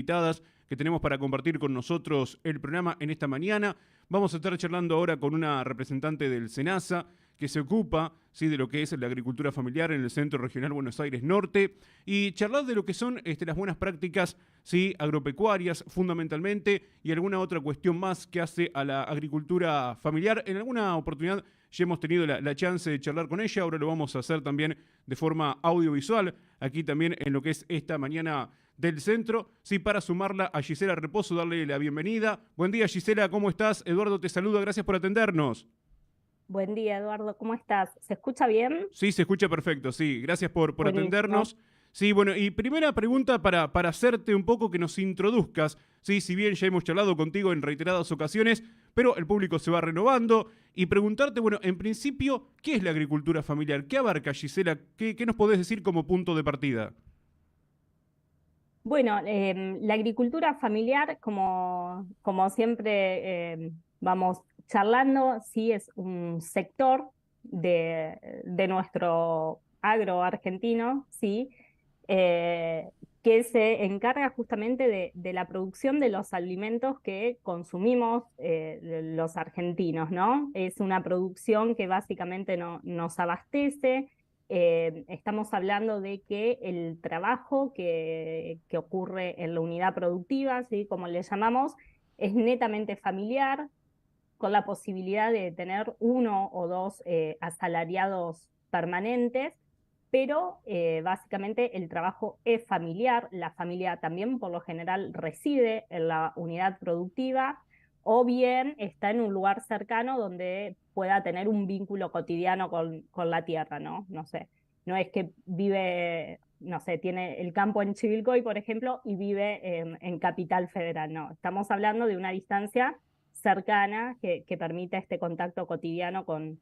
invitadas que tenemos para compartir con nosotros el programa en esta mañana. Vamos a estar charlando ahora con una representante del SENASA que se ocupa, ¿sí?, de lo que es la agricultura familiar en el Centro Regional Buenos Aires Norte y charlar de lo que son las buenas prácticas, ¿sí?, agropecuarias fundamentalmente, y alguna otra cuestión más que hace a la agricultura familiar. En alguna oportunidad ya hemos tenido la chance de charlar con ella, ahora lo vamos a hacer también de forma audiovisual, aquí también en lo que es esta mañana del centro, sí, para sumarla a Gisela Reposo, darle la bienvenida. Buen día, Gisela, ¿cómo estás? Eduardo te saluda, gracias por atendernos. Buen día, Eduardo, ¿cómo estás? ¿Se escucha bien? Sí, se escucha perfecto, sí, gracias por Buenísimo. atendernos. Sí, bueno, y primera pregunta para hacerte un poco que nos introduzcas, sí, si bien ya hemos charlado contigo en reiteradas ocasiones, pero el público se va renovando, y preguntarte, bueno, en principio, ¿qué es la agricultura familiar? ¿Qué abarca, Gisela? ¿Qué nos podés decir como punto de partida? Bueno, la agricultura familiar, como siempre vamos charlando, sí es un sector de nuestro agro argentino, sí, eh, que se encarga justamente de la producción de los alimentos que consumimos los argentinos, ¿no? Es una producción que básicamente nos abastece. Estamos hablando de que el trabajo que ocurre en la unidad productiva, ¿sí?, como le llamamos, es netamente familiar, con la posibilidad de tener uno o dos asalariados permanentes, pero básicamente el trabajo es familiar, la familia también por lo general reside en la unidad productiva o bien está en un lugar cercano donde pueda tener un vínculo cotidiano con la tierra, ¿no? No sé, no es que vive, no sé, tiene el campo en Chivilcoy, por ejemplo, y vive en Capital Federal, no, estamos hablando de una distancia cercana que permita este contacto cotidiano con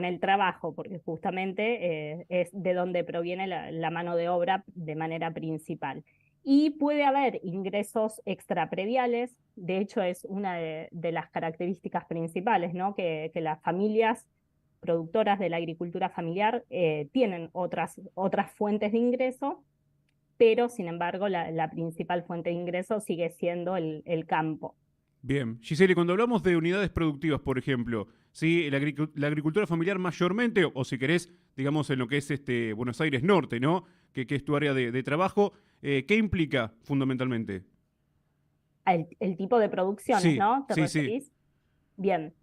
el trabajo, porque justamente es de donde proviene la mano de obra de manera principal. Y puede haber ingresos extraprediales, de hecho es una de las características principales, ¿no? Que las familias productoras de la agricultura familiar tienen otras fuentes de ingreso, pero sin embargo la principal fuente de ingreso sigue siendo el campo. Bien, Gisele, cuando hablamos de unidades productivas, por ejemplo, ¿sí?, la agricultura familiar mayormente, o si querés, digamos, en lo que es Buenos Aires Norte, ¿no?, que es tu área de trabajo, ¿qué implica fundamentalmente? El tipo de producciones, Sí, ¿no? ¿Te sí, sí. referís? Bien.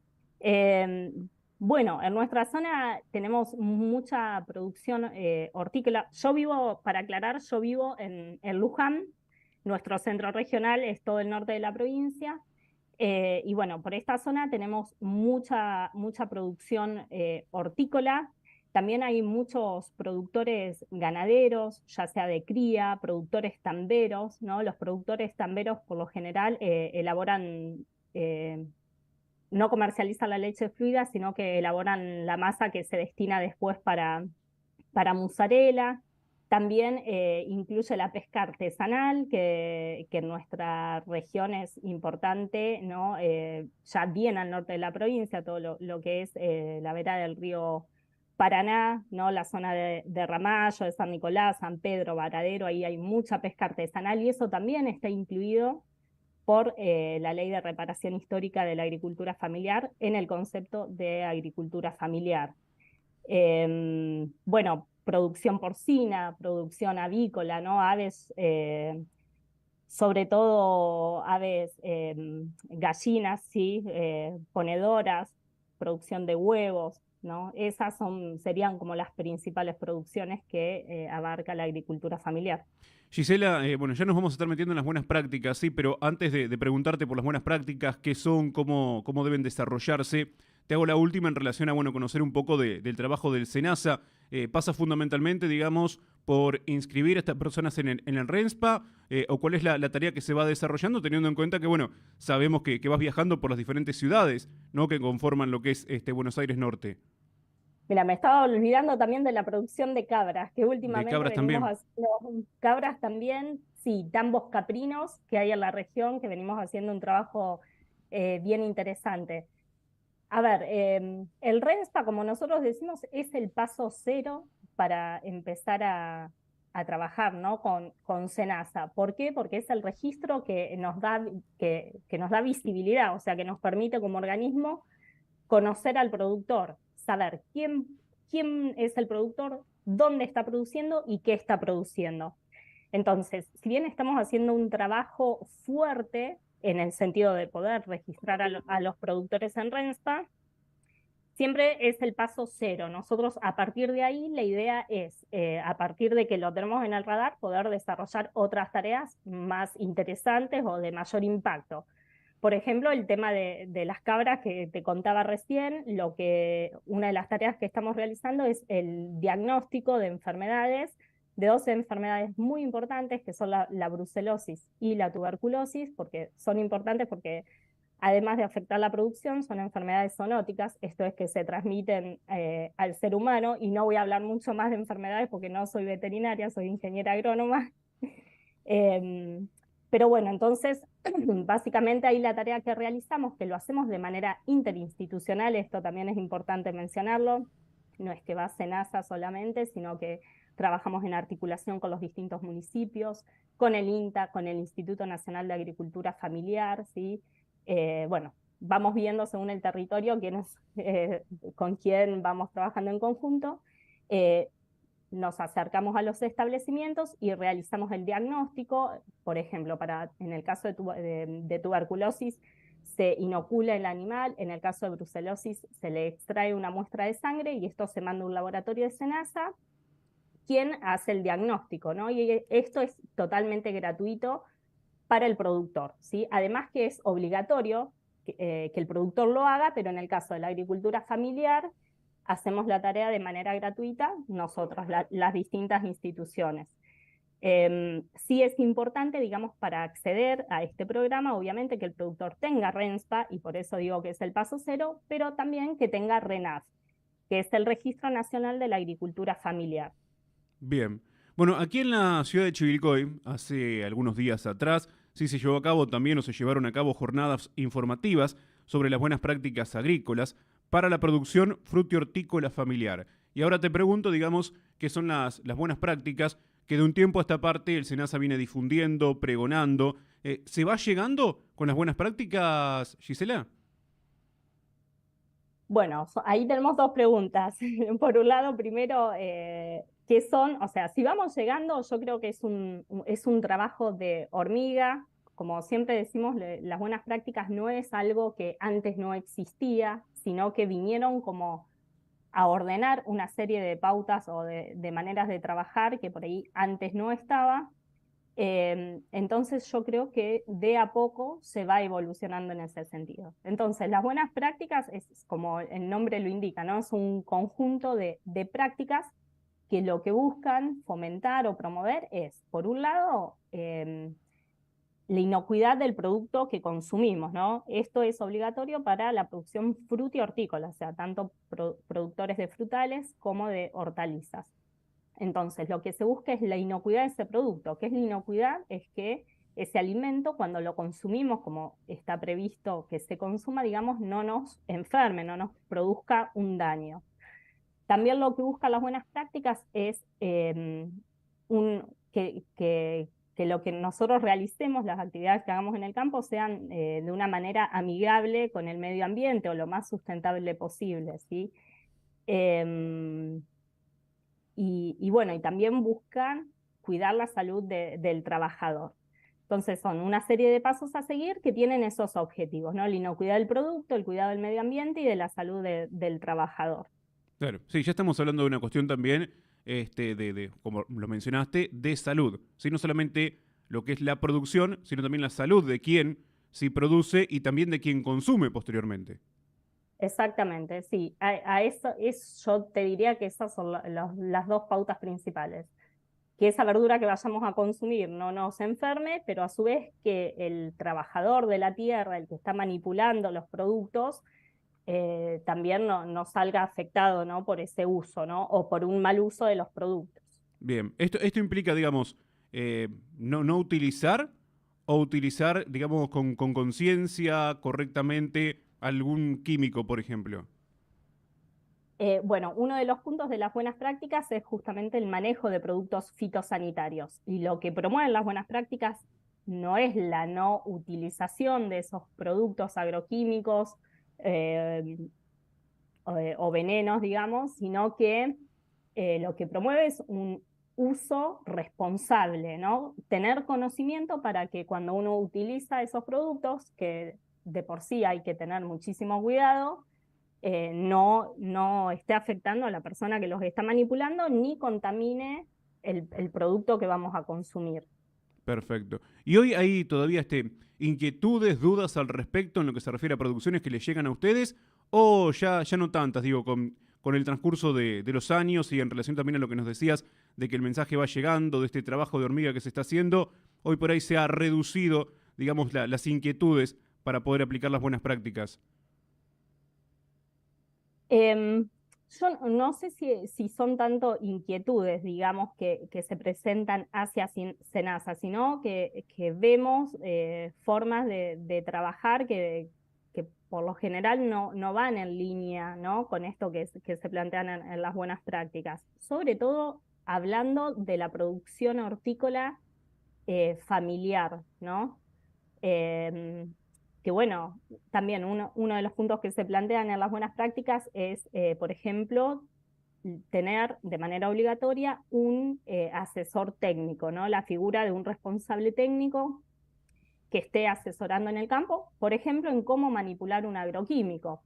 Eh, bueno, en nuestra zona tenemos mucha producción hortícola. Yo vivo, para aclarar, yo vivo en Luján. Nuestro centro regional es todo el norte de la provincia. Y bueno, por esta zona tenemos mucha producción hortícola. También hay muchos productores ganaderos, ya sea de cría, productores tamberos, ¿no? Los productores tamberos por lo general elaboran, no comercializan la leche fluida, sino que elaboran la masa que se destina después para mozzarella. También incluye la pesca artesanal, que en nuestra región es importante, ¿no? Ya bien al norte de la provincia, todo lo que es la vera del río Paraná, ¿no? La zona de Ramallo, de San Nicolás, San Pedro, Varadero, ahí hay mucha pesca artesanal y eso también está incluido por la Ley de Reparación Histórica de la Agricultura Familiar en el concepto de agricultura familiar. Bueno, producción porcina, producción avícola, ¿no? Aves, sobre todo aves, gallinas, ¿sí? Ponedoras, producción de huevos, ¿no? Esas serían como las principales producciones que abarca la agricultura familiar. Gisela, bueno, ya nos vamos a estar metiendo en las buenas prácticas, sí, pero antes de preguntarte por las buenas prácticas, qué son, cómo deben desarrollarse, te hago la última en relación a, bueno, conocer un poco del trabajo del SENASA. ¿Pasa fundamentalmente, digamos, por inscribir a estas personas en el RENSPA? ¿O cuál es la tarea que se va desarrollando, teniendo en cuenta que, bueno, sabemos que vas viajando por las diferentes ciudades, ¿no?, que conforman lo que es Buenos Aires Norte? Mira, me estaba olvidando también de la producción de cabras, que De últimamente cabras venimos también. haciendo cabras también, sí, tambos caprinos que hay en la región, que venimos haciendo un trabajo bien interesante. A ver, el RENSPA, como nosotros decimos, es el paso cero para empezar a trabajar, ¿no? con SENASA. ¿Por qué? Porque es el registro que nos da visibilidad, o sea, que nos permite como organismo conocer al productor, saber quién es el productor, dónde está produciendo y qué está produciendo. Entonces, si bien estamos haciendo un trabajo fuerte en el sentido de poder registrar a los productores en RENSPA, siempre es el paso cero. Nosotros a partir de ahí la idea es, a partir de que lo tenemos en el radar, poder desarrollar otras tareas más interesantes o de mayor impacto. Por ejemplo, el tema de las cabras que te contaba recién, una de las tareas que estamos realizando es el diagnóstico de enfermedades, de 12 enfermedades muy importantes, que son la brucelosis y la tuberculosis, porque son importantes porque además de afectar la producción, son enfermedades zoonóticas, esto es que se transmiten al ser humano, y no voy a hablar mucho más de enfermedades porque no soy veterinaria, soy ingeniera agrónoma. Eh, pero bueno, entonces, básicamente ahí la tarea que realizamos, que lo hacemos de manera interinstitucional, esto también es importante mencionarlo, no es que va a SENASA solamente, sino que trabajamos en articulación con los distintos municipios, con el INTA, con el Instituto Nacional de Agricultura Familiar, ¿sí? Bueno, vamos viendo según el territorio con quién vamos trabajando en conjunto. Nos acercamos a los establecimientos y realizamos el diagnóstico. Por ejemplo, en el caso de tuberculosis se inocula el animal, en el caso de brucelosis se le extrae una muestra de sangre y esto se manda a un laboratorio de SENASA, quien hace el diagnóstico, ¿no? Y esto es totalmente gratuito para el productor, ¿sí? Además que es obligatorio que el productor lo haga, pero en el caso de la agricultura familiar hacemos la tarea de manera gratuita nosotros, las distintas instituciones. Sí es importante, digamos, para acceder a este programa, obviamente que el productor tenga RENSPA, y por eso digo que es el paso cero, pero también que tenga RENAF, que es el Registro Nacional de la Agricultura Familiar. Bien. Bueno, aquí en la ciudad de Chivilcoy, hace algunos días atrás, sí se llevó a cabo también o se llevaron a cabo jornadas informativas sobre las buenas prácticas agrícolas para la producción frutihortícola familiar. Y ahora te pregunto, digamos, qué son las buenas prácticas que de un tiempo a esta parte el SENASA viene difundiendo, pregonando. ¿Se va llegando con las buenas prácticas, Gisela? Bueno, ahí tenemos dos preguntas. Por un lado, primero, ¿qué son? O sea, si vamos llegando, yo creo que es un trabajo de hormiga. Como siempre decimos, las buenas prácticas no es algo que antes no existía, sino que vinieron como a ordenar una serie de pautas o de maneras de trabajar que por ahí antes no estaba. Entonces yo creo que de a poco se va evolucionando en ese sentido. Entonces las buenas prácticas es como el nombre lo indica, ¿no? Es un conjunto de prácticas que lo que buscan fomentar o promover es, por un lado, la inocuidad del producto que consumimos, ¿no? Esto es obligatorio para la producción frutihortícola, o sea, tanto productores de frutales como de hortalizas. Entonces, lo que se busca es la inocuidad de ese producto. ¿Qué es la inocuidad? Es que ese alimento, cuando lo consumimos, como está previsto que se consuma, digamos, no nos enferme, no nos produzca un daño. También lo que buscan las buenas prácticas es que lo que nosotros realicemos, las actividades que hagamos en el campo, sean de una manera amigable con el medio ambiente o lo más sustentable posible, ¿sí? Y bueno, y también buscan cuidar la salud del trabajador. Entonces son una serie de pasos a seguir que tienen esos objetivos, ¿no? La inocuidad del producto, el cuidado del medio ambiente y de la salud del trabajador. Claro, sí, ya estamos hablando de una cuestión también, como lo mencionaste, de salud. Sí, no solamente lo que es la producción, sino también la salud de quien sí produce y también de quien consume posteriormente. Exactamente, sí. Yo te diría que esas son las dos pautas principales. Que esa verdura que vayamos a consumir no nos enferme, pero a su vez que el trabajador de la tierra, el que está manipulando los productos, también no salga afectado, ¿no? Por ese uso, ¿no? O por un mal uso de los productos. Bien, esto implica, digamos, no utilizar o utilizar, digamos, con conciencia, correctamente, algún químico, por ejemplo. Bueno, uno de los puntos de las buenas prácticas es justamente el manejo de productos fitosanitarios. Y lo que promueven las buenas prácticas no es la no utilización de esos productos agroquímicos o venenos, digamos, sino que lo que promueve es un uso responsable, ¿no? Tener conocimiento para que cuando uno utiliza esos productos, que de por sí hay que tener muchísimo cuidado, no esté afectando a la persona que los está manipulando ni contamine el producto que vamos a consumir. Perfecto. ¿Y hoy hay todavía inquietudes, dudas al respecto en lo que se refiere a producciones que les llegan a ustedes? ¿O ya no tantas, digo, con el transcurso de los años y en relación también a lo que nos decías de que el mensaje va llegando, de este trabajo de hormiga que se está haciendo, hoy por ahí se ha reducido, digamos, las inquietudes para poder aplicar las buenas prácticas? Em, yo no sé si son tanto inquietudes, digamos, que se presentan hacia Senasa, sino que vemos formas de trabajar que por lo general no van en línea, ¿no? Con esto que se plantean en las buenas prácticas. Sobre todo hablando de la producción hortícola familiar, ¿no? Eh, que bueno, también uno de los puntos que se plantean en las buenas prácticas es, por ejemplo, tener de manera obligatoria un asesor técnico, ¿no? La figura de un responsable técnico que esté asesorando en el campo, por ejemplo, en cómo manipular un agroquímico.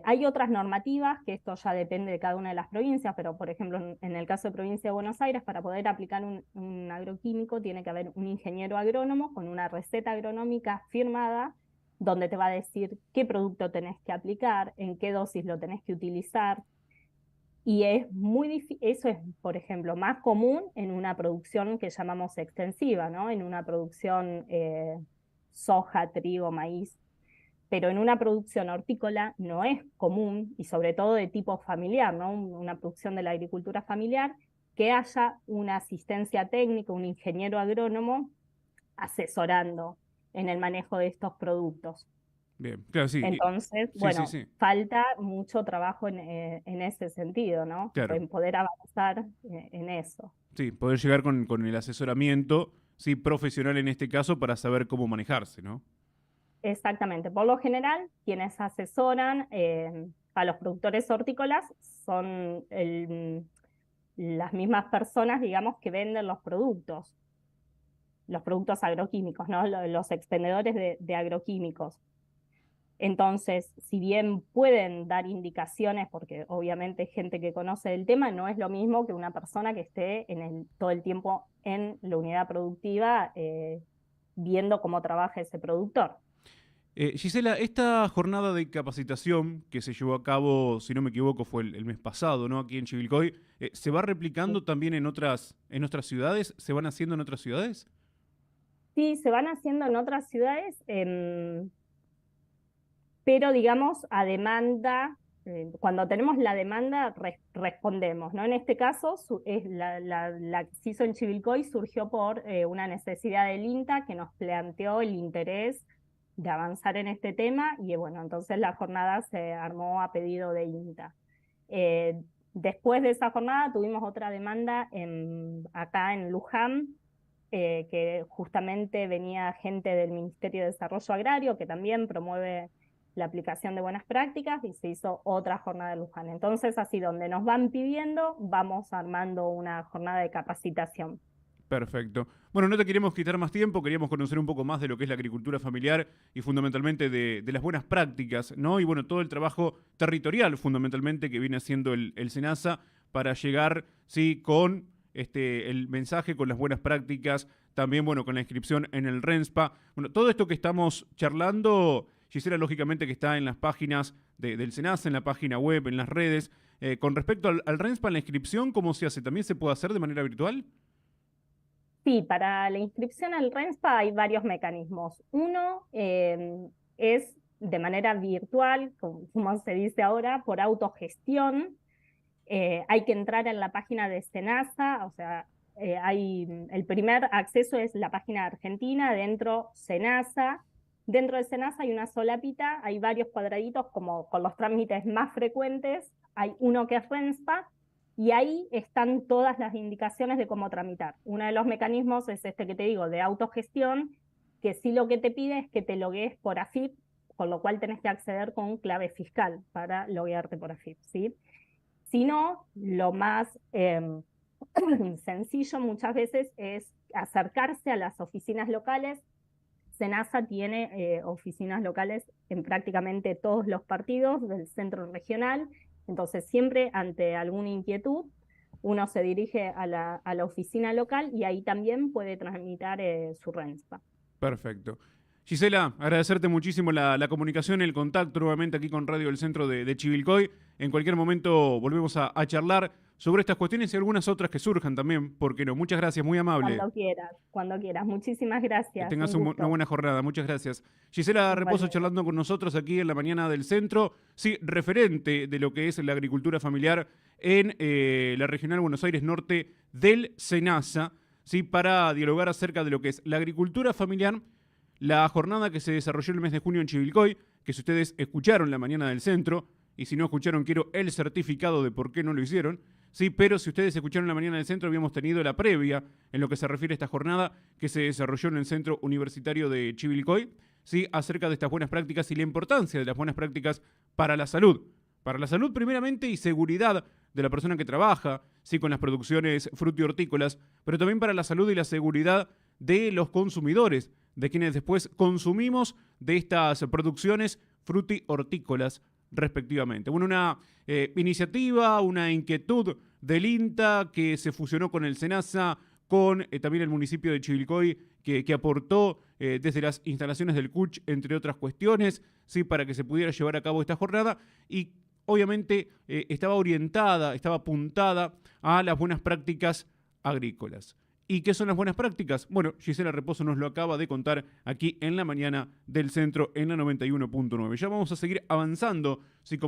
Hay otras normativas, que esto ya depende de cada una de las provincias, pero por ejemplo en el caso de Provincia de Buenos Aires, para poder aplicar un agroquímico tiene que haber un ingeniero agrónomo con una receta agronómica firmada, donde te va a decir qué producto tenés que aplicar, en qué dosis lo tenés que utilizar. Y es muy difícil, eso es, por ejemplo, más común en una producción que llamamos extensiva, ¿no? En una producción soja, trigo, maíz, pero en una producción hortícola no es común, y sobre todo de tipo familiar, ¿no? Una producción de la agricultura familiar, que haya una asistencia técnica, un ingeniero agrónomo asesorando en el manejo de estos productos. Bien, claro, sí. Entonces, Sí, sí, bueno, sí. falta mucho trabajo en ese sentido, ¿no? Claro. En poder avanzar en eso. Sí, poder llegar con el asesoramiento, sí, profesional en este caso, para saber cómo manejarse, ¿no? Exactamente. Por lo general, quienes asesoran a los productores hortícolas son las mismas personas, digamos, que venden los productos agroquímicos, ¿no? Los expendedores de agroquímicos. Entonces, si bien pueden dar indicaciones, porque obviamente gente que conoce el tema, no es lo mismo que una persona que esté todo el tiempo en la unidad productiva viendo cómo trabaja ese productor. Gisela, esta jornada de capacitación que se llevó a cabo, si no me equivoco, fue el mes pasado, ¿no? Aquí en Chivilcoy, ¿se va replicando también en otras ciudades? ¿Se van haciendo en otras ciudades? Sí, se van haciendo en otras ciudades, pero digamos a demanda, cuando tenemos la demanda respondemos, ¿no? En este caso, la que se hizo en Chivilcoy surgió por una necesidad del INTA que nos planteó el interés de avanzar en este tema y bueno, entonces la jornada se armó a pedido de INTA. Eh, Después de esa jornada tuvimos otra demanda acá en Luján, que justamente venía gente del Ministerio de Desarrollo Agrario, que también promueve la aplicación de buenas prácticas, y se hizo otra jornada de Luján. Entonces, así donde nos van pidiendo, vamos armando una jornada de capacitación. Perfecto. Bueno, no te queremos quitar más tiempo, queríamos conocer un poco más de lo que es la agricultura familiar y fundamentalmente de las buenas prácticas, ¿no? Y bueno, todo el trabajo territorial fundamentalmente que viene haciendo el SENASA para llegar, sí, con el mensaje, con las buenas prácticas, también, bueno, con la inscripción en el RENSPA. Bueno, todo esto que estamos charlando, Gisela, lógicamente que está en las páginas del SENASA, en la página web, en las redes. Con respecto al RENSPA, la inscripción, ¿cómo se hace? ¿También se puede hacer de manera virtual? Sí, para la inscripción al RENSPA hay varios mecanismos. Uno es de manera virtual, como se dice ahora, por autogestión. Hay que entrar en la página de SENASA, o sea, el primer acceso es la página argentina, dentro SENASA, Dentro de SENASA hay una solapita, hay varios cuadraditos como con los trámites más frecuentes, hay uno que es RENSPA, y ahí están todas las indicaciones de cómo tramitar. Uno de los mecanismos es este que te digo, de autogestión, que sí lo que te pide es que te loguees por AFIP, con lo cual tenés que acceder con clave fiscal para loguearte por AFIP, ¿sí? Si no, lo más sencillo muchas veces es acercarse a las oficinas locales. SENASA tiene oficinas locales en prácticamente todos los partidos del centro regional, entonces siempre ante alguna inquietud uno se dirige a la oficina local y ahí también puede tramitar su RENSPA. Perfecto. Gisela, agradecerte muchísimo la comunicación, el contacto nuevamente aquí con Radio del Centro de Chivilcoy. En cualquier momento volvemos a charlar sobre estas cuestiones y algunas otras que surjan también, ¿por qué no? Muchas gracias, muy amable. Cuando quieras. Muchísimas gracias. Que tengas una buena jornada, muchas gracias. Gisela Reposo charlando con nosotros aquí en la mañana del centro, sí, referente de lo que es la agricultura familiar en la Regional Buenos Aires Norte del SENASA, sí, para dialogar acerca de lo que es la agricultura familiar, la jornada que se desarrolló el mes de junio en Chivilcoy, que si ustedes escucharon la mañana del centro, y si no escucharon quiero el certificado de por qué no lo hicieron, sí, pero si ustedes escucharon la mañana del centro, habíamos tenido la previa en lo que se refiere a esta jornada que se desarrolló en el Centro Universitario de Chivilcoy, sí, acerca de estas buenas prácticas y la importancia de las buenas prácticas para la salud. Para la salud primeramente y seguridad de la persona que trabaja, sí, con las producciones fruti-hortícolas, pero también para la salud y la seguridad de los consumidores, de quienes después consumimos de estas producciones fruti-hortícolas respectivamente. Bueno, una iniciativa, una inquietud del INTA que se fusionó con el SENASA, con también el municipio de Chivilcoy, que aportó desde las instalaciones del CUCH, entre otras cuestiones, sí, para que se pudiera llevar a cabo esta jornada y obviamente estaba orientada, estaba apuntada a las buenas prácticas agrícolas. ¿Y qué son las buenas prácticas? Bueno, Gisela Reposo nos lo acaba de contar aquí en la mañana del centro en la 91.9. Ya vamos a seguir avanzando, sí, con más